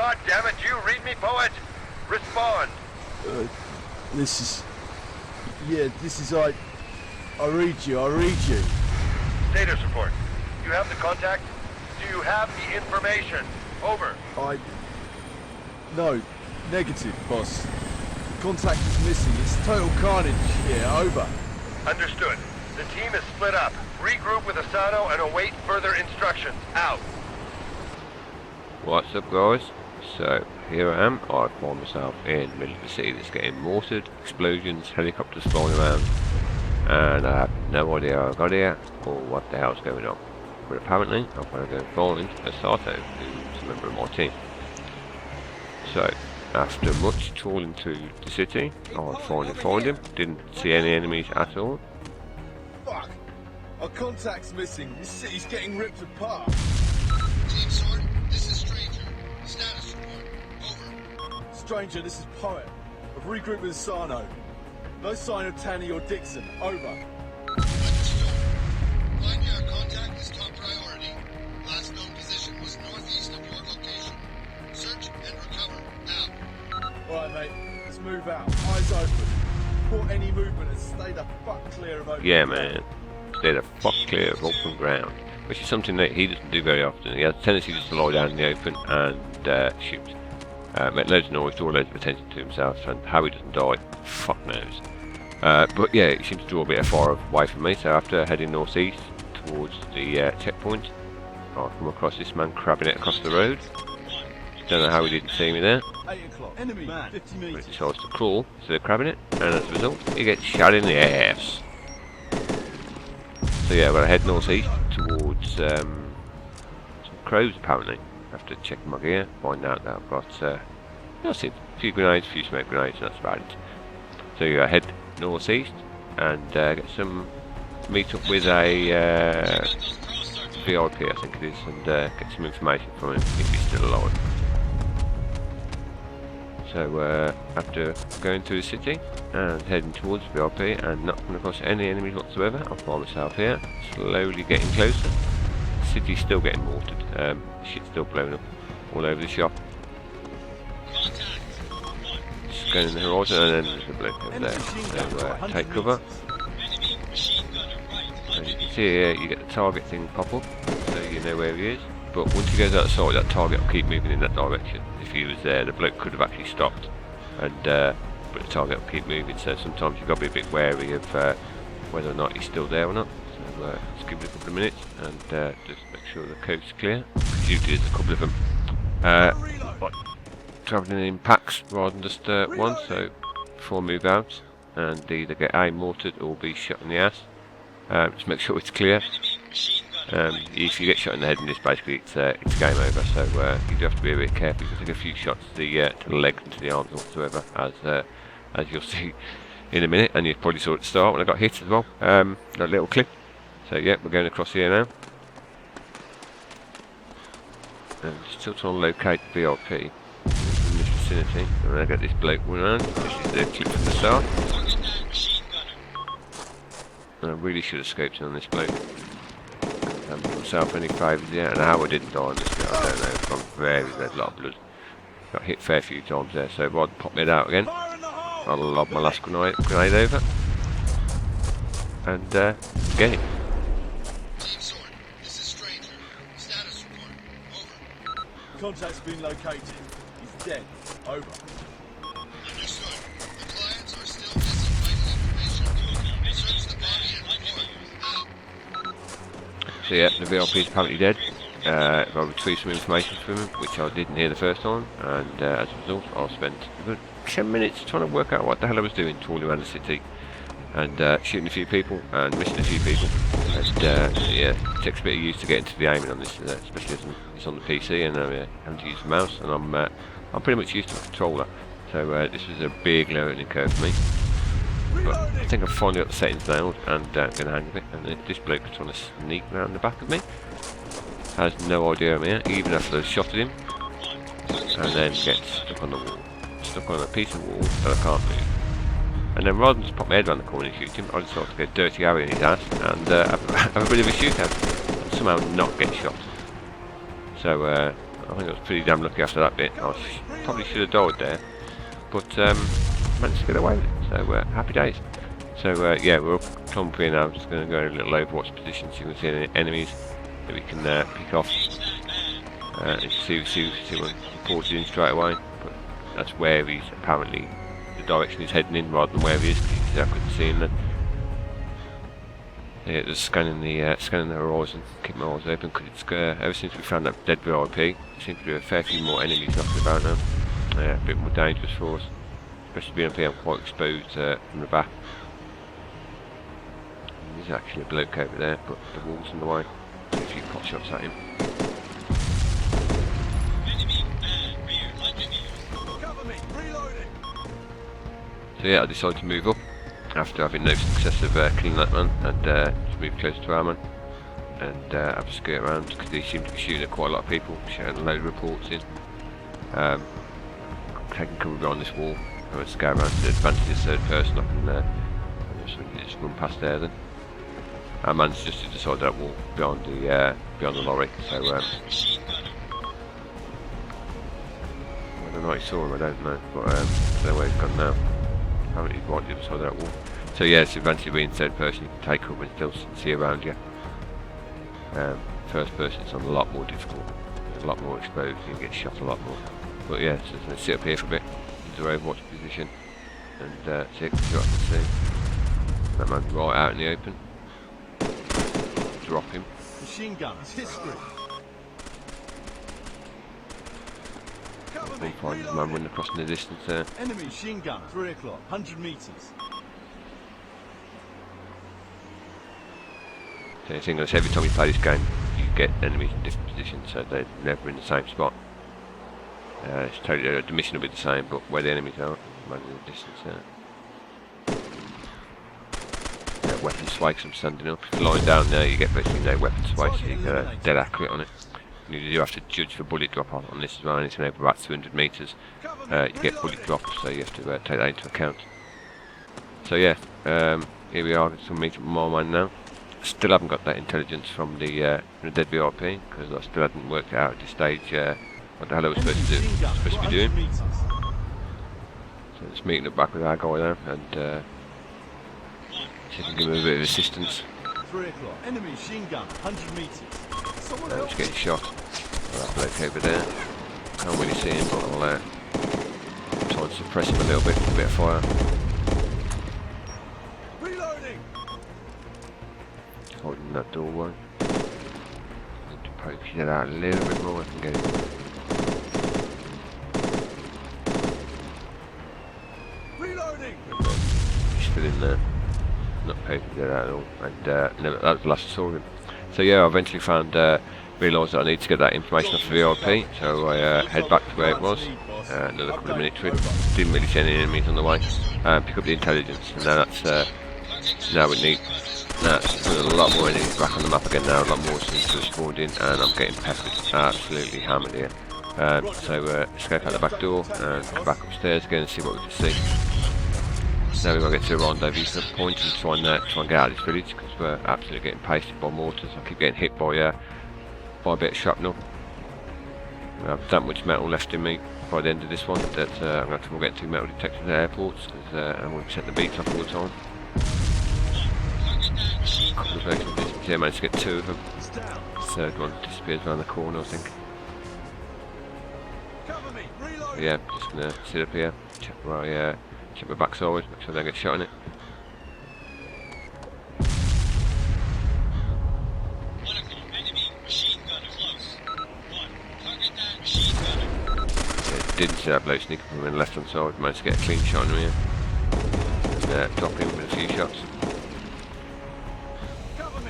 God damn it, you read me, poet? Respond. This is... Yeah, this is... I read you. Status report. You have the contact? Do you have the information? Over. No. Negative, boss. Contact is missing. It's total carnage here. Over. Understood. The team is split up. Regroup with Asano and await further instructions. Out. What's up, guys? So, here I am. I find myself in the middle of the city that's getting mortared, explosions, helicopters flying around, and I have no idea how I got here or what the hell's going on. But apparently, I'm going to go find Asato, who's a member of my team. So, after much trawling through the city, I finally found him. Didn't see any enemies at all. Fuck! Our contact's missing. This city's getting ripped apart. Team Sword, this is Stranger. Status report. Over. Stranger, this is Poet. I've regrouped with Asano. No sign of Tanny or Dixon. Over. Understood. Finding our contact is top priority. Last known position was northeast of your location. Search and recover now. Alright, mate. Let's move out. Eyes open. Report any movement and stay the fuck clear of open Yeah, ground. man. Stay the fuck clear of open ground. Which is something that he doesn't do very often. He has a tendency just to lie down in the open and shoot. Make loads of noise, draw loads of attention to himself, and how he doesn't die, fuck knows. But yeah, he seems to draw a bit of fire away from me, so after heading northeast towards the checkpoint, I come across this man crabbing it across the road. Don't know how he didn't see me there, 8 o'clock. Enemy. 50 but meters. he decides to crawl instead of crabbing it, and as a result, he gets shot in the ass. So yeah, we're gonna head northeast towards some crows apparently. After checking my gear, find out that I've got that's it, a few grenades, a few smoke grenades, and that's about it. So you head northeast and get some meet up with a VIP, I think it is, and get some information from him if he's still alive. So after going through the city and heading towards VIP and not coming across any enemies whatsoever, I find myself here, slowly getting closer. The city's still getting mortared, shit's still blowing up all over the shop. Just going in the horizon, and then there's a bloke over there. So take cover. And you can see here, you get the target thing pop up, so you know where he is. But once he goes outside, that target will keep moving in that direction. If he was there, the bloke could have actually stopped, and but the target will keep moving. So sometimes you've got to be a bit wary of whether or not he's still there or not. So let's give it a couple of minutes and just make sure the coast's clear. Because usually there's a couple of them travelling in packs rather than just one. So before I move out, and either get A mortared or be shot in the ass. Just make sure it's clear. If you get shot in the head in this, basically it's game over. So you do have to be a bit careful. You can take a few shots to the legs and to the arms whatsoever, as you'll see in a minute, and you probably saw at the start when I got hit as well. That little clip. So yeah, we're going across here now. And still trying to locate the VIP in this vicinity. I'm going to get this bloke around. This is the clip from the start. And I really should have scoped in on this bloke. I haven't done myself any favours yet, and how I didn't die on this bit, I don't know. I've gone very red, lot of blood. Got hit a fair few times there, so rather than pop it out again, I'll lob my last grenade over and get it. Team Sword, this is Stranger. Status report. Over. Contact's been located. He's dead. Over. Understood. The clients are still missing vital information. Search the body and report. Out. So yeah, the VIP is apparently dead. I retrieved some information from him, which I didn't hear the first time, and as a result I spent a good 10 minutes trying to work out what the hell I was doing, trawling around the city and shooting a few people and missing a few people. And yeah, it takes a bit of use to get into the aiming on this, especially as it's on the PC and having to use the mouse, and I'm pretty much used to a controller, so this was a big learning curve for me. But I think I've finally got the settings nailed and going to hang with it. And this bloke is trying to sneak around the back of me. Has no idea I'm here, even after I've shot at him. And then gets stuck on the wall. Stuck on a piece of wall that I can't move. And then rather than just pop my head around the corner and shoot him, I decided to get Dirty Harry in his ass and have a bit of a shootout. And somehow not get shot. So I think I was pretty damn lucky after that bit. Probably should have died there, but managed to get away with it. So happy days. So yeah, we're up Tom here now. Just going to go in a little Overwatch position so you can see any enemies that we can pick off and see one reported in straight away. But that's where he's apparently the direction he's heading in rather than where he is. Because I couldn't see him then. Yeah, just scanning the horizon, keep my eyes open because it's ever since we found that dead VIP, there seems to be a fair few more enemies knocking about now. Yeah, a bit more dangerous for us, especially being up here. I'm quite exposed from the back. There's actually a bloke over there, but the wall's in the way. A few pot shots at him. So yeah, I decided to move up after having no success of killing that man, and just move closer to Arma and have a skirt around because they seem to be shooting at quite a lot of people, shouting a load of reports in. Taking cover behind this wall, I'm going to scare around to the advantage of the third person. I can just run past there then. Our man's just to the side of that wall behind the lorry, so whether or not he saw him I don't know, but I don't know where he's gone now. Apparently he's right on the other side of that wall. So yeah, it's advantage of being third person, you can take cover and still see around you. First person it's a lot more difficult, a lot more exposed, you get shot a lot more. But yeah, so let's sit up here for a bit, into our Overwatch position, and see what I can see. That man's right out in the open. Drop him. Machine guns, history. We'll find his man running across in the distance there. Enemy machine gun, 3 o'clock, 100 meters. So the thing is, every time you play this game, you get enemies in different positions, so they're never in the same spot. It's totally, the mission will be the same, but where the enemies are, man in the distance there. Weapon sway because I'm standing up. If you're lying down there, you get basically no weapon sway, so you get dead accurate on it. You do have to judge for bullet drop on this as well, and it's over about 200 meters. You get bullet drop, so you have to take that into account. So yeah, here we are, some meet up with my man now. Still haven't got that intelligence from the dead VIP because I still hadn't worked it out at this stage what the hell I was supposed to be doing. So just meeting up back with our guy there and see if I can give him a bit of assistance. 3 o'clock. Enemy machine gun, 100 meters. Just getting shot. That bloke over there. Can't really see him, but I'll try and suppress him a little bit with a bit of fire. Reloading. Holding that doorway. Need to poke it out a little bit more. I can get him. Reloading. He's still in there. Not poking it out at all. And that was the last I saw him. So yeah, I eventually realised that I need to get that information off the VIP, so I head back to where it was, another couple of minutes trip, didn't really see any enemies on the way, pick up the intelligence, and now now we need put a lot more enemies back on the map again now, a lot more seems to have spawned in, and I'm getting peppered, absolutely hammered here. So escape out the back door, and come back upstairs again and see what we can see. Now we've got to get to a rendezvous point and try and get out of this village because we're absolutely getting pasted by mortars. I keep getting hit by a bit of shrapnel. I have that much metal left in me by the end of this one that I'm going to have to get 2 metal detectors at airports because I'm going to set the beats off all the time. A couple of versions of this, yeah, I managed to get 2 of them. The third one disappears around the corner, I think. But yeah, just going to sit up here, check my backside, make sure I don't get shot in it. Didn't see that bloke sneaking from the left hand side, managed to get a clean shot on him here. And drop him with a few shots.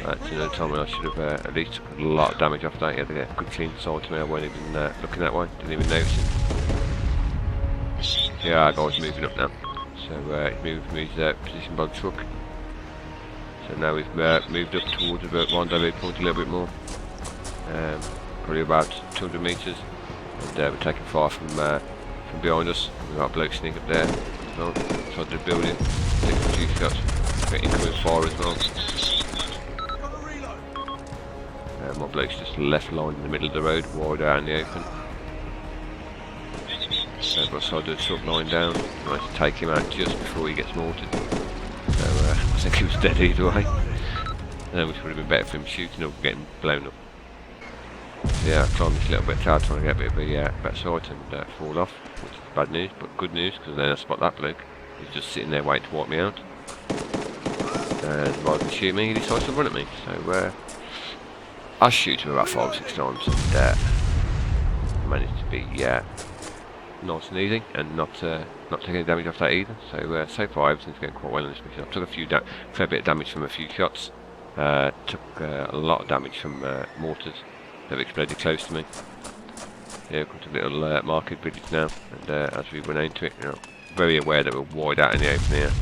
That's another time when I should have at least took a lot of damage off that. He had to get a good clean side to me, I wasn't even looking that way, didn't even notice him. Yeah, our guy's moving up now. So he's moved from his position by the truck. So now we've moved up towards the rendezvous point a little bit more. Probably about 200 metres. And we're taking fire from behind us. We've got a bloke sneak up there as well, inside the building. Taking a few shots. Got incoming fire as well. My bloke's just left line in the middle of the road, wide out in the open. but I saw the truck lying down. I managed to take him out just before he gets mortared. So I think he was dead either way. Which would have been better for him shooting or getting blown up. Yeah, I climbed this little bit hard trying to get a bit of a better sight and fall off, which is bad news, but good news because then I spot that bloke. He's just sitting there waiting to wipe me out. And rather than shoot me, he decides to run at me. So I shoot him about 5 or 6 times and managed to be nice and easy and not taking any damage off that either. So far everything's going quite well in this mission. I took a fair bit of damage from a few shots. Took a lot of damage from mortars that have exploded close to me. Yeah, we've come to a little market village now, and as we went into it, very aware that we're wide out in the open here.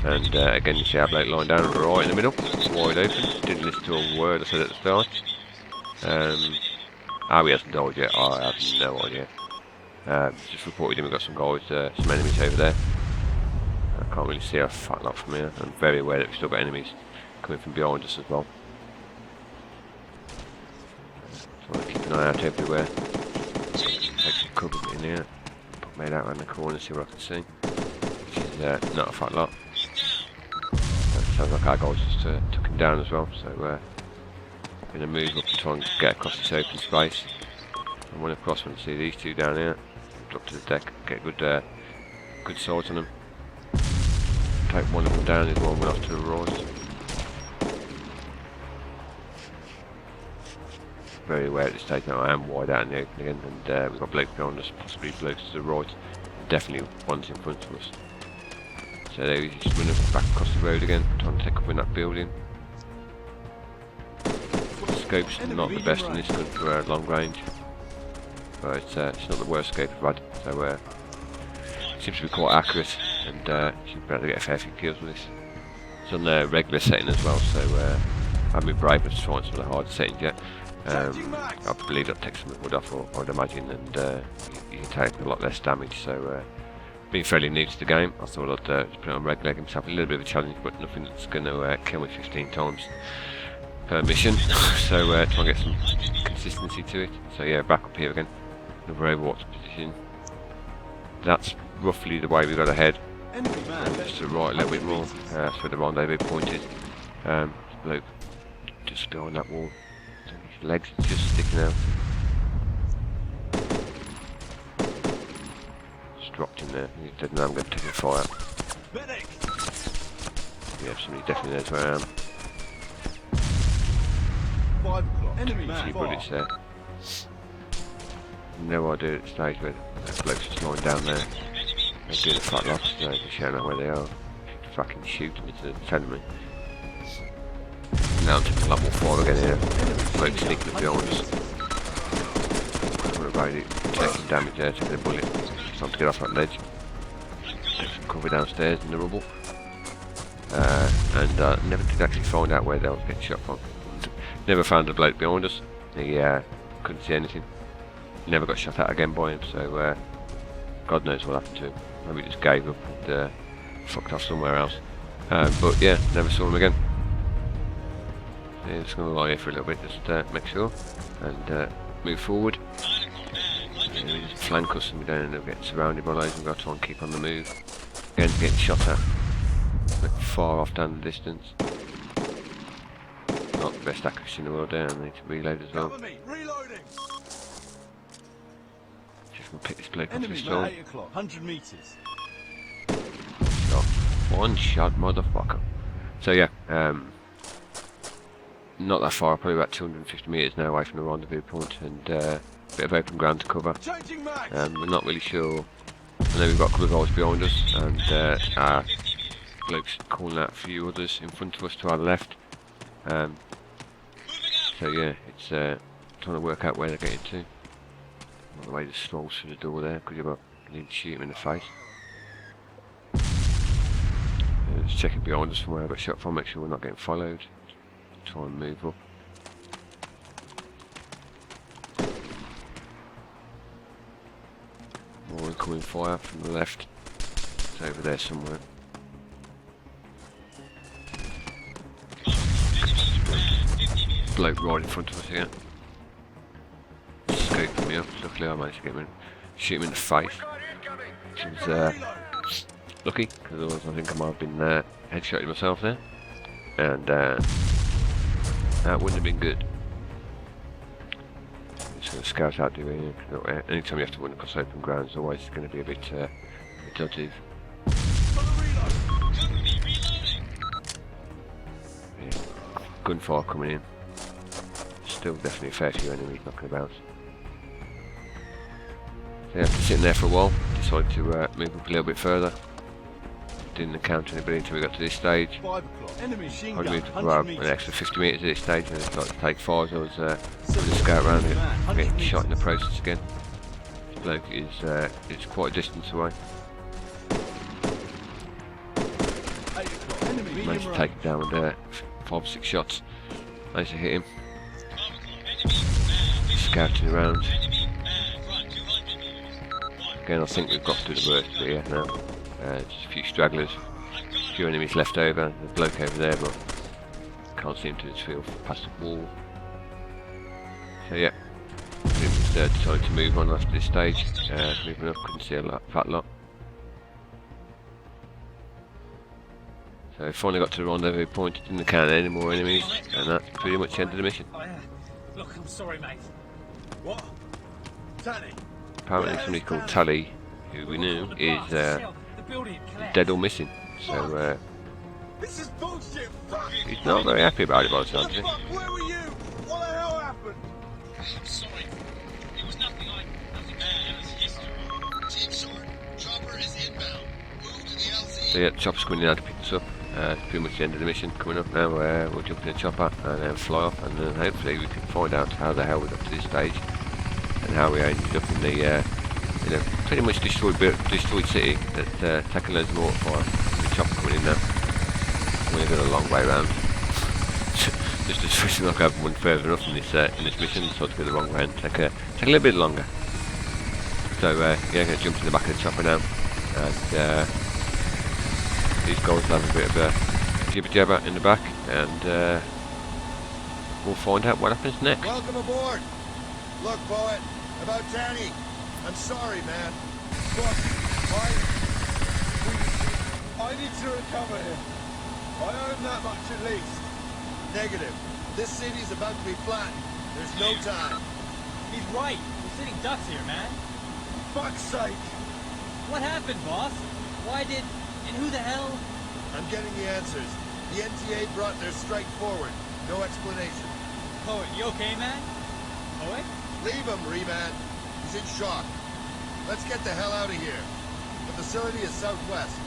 And again, you see our bloke lying down right in the middle, wide open. Didn't listen to a word I said at the start. How he hasn't died yet, I have no idea. Just reported him, we've got some guys, some enemies over there. I can't really see a fat lot from here. I'm very aware that we've still got enemies coming from behind us as well. So I keep an eye out everywhere. Take some cover in here. Put me out around the corner, see what I can see. Which is not a fat lot. Sounds like our guys just took him down as well. So going to move up and try and get across this open space. I went across when I see these two down here. Drop to the deck, get good sight on them. Take one of them down, the other one went off to the right. Very aware at this stage now I am wide out in the open again, and we've got blokes behind us, possibly blokes to the right, definitely ones in front of us. So there he's just running back across the road again, trying to take up in that building. The scope's not the best in this gun for long range, but it's not the worst scope I've had, so it seems to be quite accurate, and should be able to get a fair few kills with this. It's on the regular setting as well, so I haven't been brave enough to try some of the harder settings yet. I believe that'll take some of the wood off, I'd imagine, and you can take a lot less damage. So, being fairly new to the game, I thought I'd just put it on regular, give myself a little bit of a challenge, but nothing that's going to kill me 15 times per mission. So, try and get some consistency to it. So, yeah, back up here again, another Overwatch position. That's roughly the way we got ahead. Just to the right a little bit more. That's where the rendezvous point is. Bloke just behind that wall. His legs are just sticking out. Just dropped in there. He said, no, I'm going to take a fire. Yeah, somebody definitely knows where I am. 5 o'clock. Enemy See bullets there. No idea at the stage where that bloke's just lying down there. They're doing a fat lot, so they're showing out where they are. Fucking shoot them instead of telling me. Now I'm taking a lot more fire again here. Bloke's sneaking up behind us. I'm about it, taking damage there, taking a bullet. It's time to get off that ledge. Take some cover downstairs in the rubble. And never did actually find out where they were getting shot from. Never found the bloke behind us. He couldn't see anything. Never got shot at again by him, so God knows what happened to him. Maybe he just gave up and fucked off somewhere else. But yeah, never saw him again. Yeah, just going to lie here for a little bit, just make sure, and move forward. Yeah, we just flank us and we don't end up getting surrounded by those. We've got to try and keep on the move. Again, getting shot at. Look far off down the distance. Not the best accuracy in the world there, I need to reload as well. Just going to pick this bloke off his stall. 8 o'clock, 100 metres. Shot. One shot, motherfucker. So yeah, not that far, probably about 250 metres now away from the rendezvous point, and a bit of open ground to cover. We're not really sure. I know we've got a couple of guys behind us, and our bloke's calling out a few others in front of us to our left. So yeah, it's trying to work out where they're getting to. Not the way to stroll through the door there, because you need to shoot him in the face. Just checking behind us from where I got shot from, make sure we're not getting followed. Try and move up. More incoming fire from the left. It's over there somewhere. Bloke right in front of us here. Scoping me up. Luckily I managed to get him in. shoot him in the face, which was lucky, because otherwise I think I might have been headshotting myself there, and that wouldn't have been good. Just going to scout out the area. Anytime you have to run across open ground, it's always going to be a bit dodgy. Yeah. Gunfire coming in. Still definitely a fair few enemies knocking about. So after sitting there for a while, decided to move up a little bit further. Didn't encounter anybody until we got to this stage. 5 o'clock. Enemy machine I gun, moved up 100 about meters. an extra 50 metres at this stage, and it's like to take 5. I was going to scout around it, getting shot in the process again. This bloke is quite a distance away. 8 o'clock. Enemy medium Managed to range. take him down with 5 or 6 shots. Managed to hit him. Scouting around. Again, I think we've got through the worst of it here now. Just a few stragglers, a few enemies left over. There's a bloke over there, but can't seem to feel past the wall. So yeah, decided to move on after this stage. Moving up, couldn't see a fat lot. So finally got to the rendezvous point, didn't encounter any more enemies, and that's pretty much the end of the mission. Look, I'm sorry, mate. What? Tanny? Apparently somebody called Tully, who we knew is The building collapsed. dead or missing, so This is bullshit! Fuck! he's not very happy about it by the sounds of it. Fuck, where were you? What the hell happened? I'm sorry. It was nothing bad. It was history. Team Sword, chopper is inbound. Move to the LZ. So yeah, the chopper's coming in now to pick us up. It's pretty much the end of the mission coming up now. We'll jump in the chopper and then fly off, and then hopefully we can find out how the hell we got to this stage and how we ended up in the pretty much destroyed city that taking loads of mortar fire. The chopper coming in now. We're going a long way around. Just as fishing like I haven't went further enough in this mission, so to go the wrong way and take a little bit longer. So yeah, I'm going to jump in the back of the chopper now, and these guys will have a bit of a jibber jabber in the back, and we'll find out what happens next. Welcome aboard. Look, poet, about Danny. I'm sorry, man. Look, I need to recover him. I owe him that much at least. Negative. This city's about to be flattened. There's no time. He's right. We're sitting ducks here, man. Fuck's sake! What happened, boss? Why did... and who the hell? I'm getting the answers. The NTA brought their strike forward. No explanation. Poet, you okay, man? Poet? Leave him, Reman. He's in shock. Let's get the hell out of here. The facility is southwest.